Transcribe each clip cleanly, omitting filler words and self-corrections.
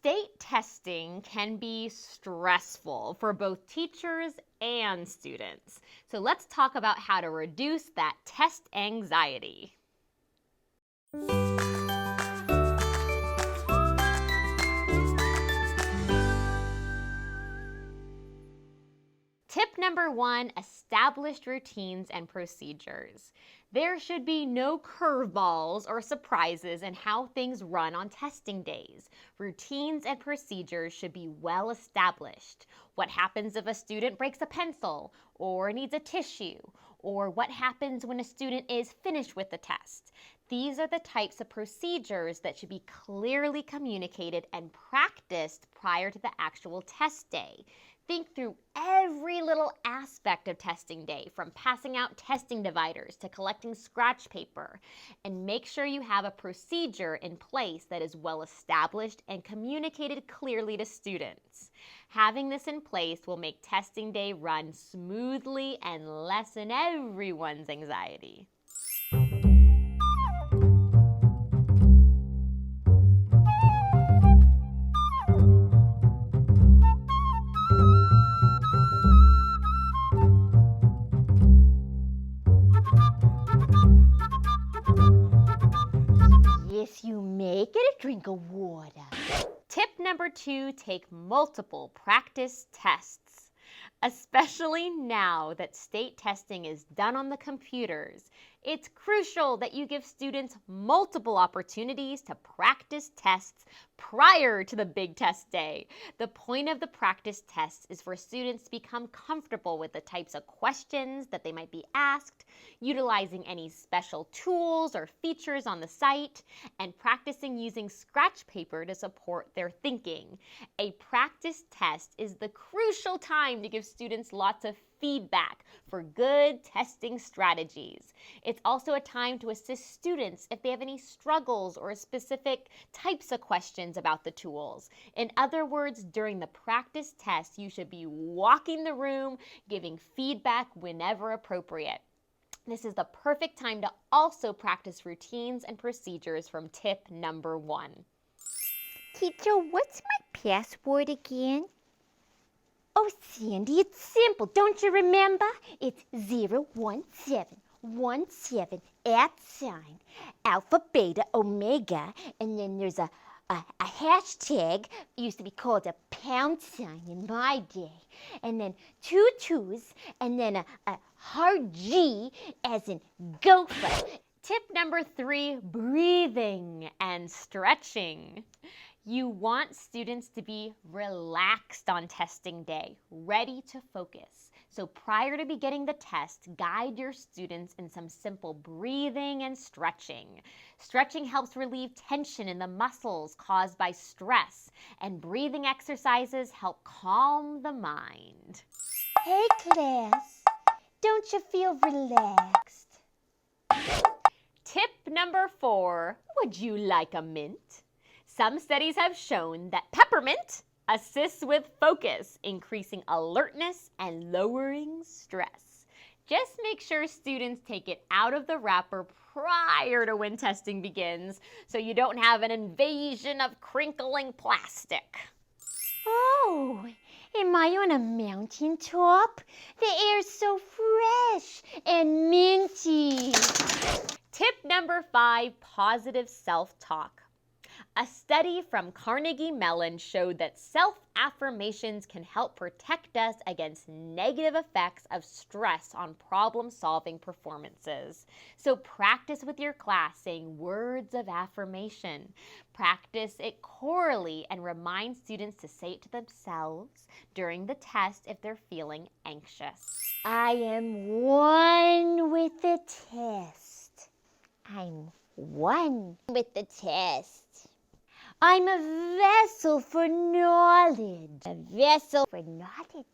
State testing can be stressful for both teachers and students. So let's talk about how to reduce that test anxiety. Tip number 1, established routines and procedures. There should be no curveballs or surprises in how things run on testing days. Routines and procedures should be well established. What happens if a student breaks a pencil or needs a tissue? Or what happens when a student is finished with the test? These are the types of procedures that should be clearly communicated and practiced prior to the actual test day. Think through every little aspect of testing day, from passing out testing dividers to collecting scratch paper, and make sure you have a procedure in place that is well established and communicated clearly to students. Having this in place will make testing day run smoothly and lessen everyone's anxiety. Yes, you may get a drink of water. Tip number 2, take multiple practice tests. Especially now that state testing is done on the computers, it's crucial that you give students multiple opportunities to practice tests prior to the big test day. The point of the practice tests is for students to become comfortable with the types of questions that they might be asked, utilizing any special tools or features on the site, and practicing using scratch paper to support their thinking. A practice test is the crucial time to give students lots of feedback for good testing strategies. It's also a time to assist students if they have any struggles or specific types of questions about the tools. In other words, during the practice test, you should be walking the room, giving feedback whenever appropriate. This is the perfect time to also practice routines and procedures from tip number 1. Teacher, what's my password again? Oh, Sandy, it's simple. Don't you remember? It's 01717 @ alpha, beta, omega, and then there's a hashtag. It used to be called a pound sign in my day. And then 2 2s, and then a hard G as in gopher. Tip number 3, breathing and stretching. You want students to be relaxed on testing day, ready to focus. So prior to beginning the test, guide your students in some simple breathing and stretching. Stretching helps relieve tension in the muscles caused by stress, and breathing exercises help calm the mind. Hey, class, don't you feel relaxed? Tip number 4, would you like a mint? Some studies have shown that peppermint assists with focus, increasing alertness and lowering stress. Just make sure students take it out of the wrapper prior to when testing begins so you don't have an invasion of crinkling plastic. Oh, am I on a mountaintop? The air's so fresh and minty. Tip number 5, positive self-talk. A study from Carnegie Mellon showed that self-affirmations can help protect us against negative effects of stress on problem-solving performances. So practice with your class saying words of affirmation. Practice it chorally and remind students to say it to themselves during the test if they're feeling anxious. I am one with the test. I'm one with the test. I'm a vessel for knowledge. A vessel for knowledge.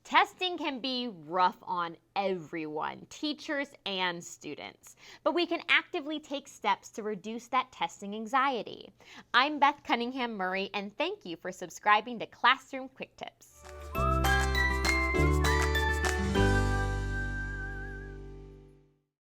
Testing can be rough on everyone, teachers and students, but we can actively take steps to reduce that testing anxiety. I'm Beth Cunningham Murray, and thank you for subscribing to Classroom Quick Tips.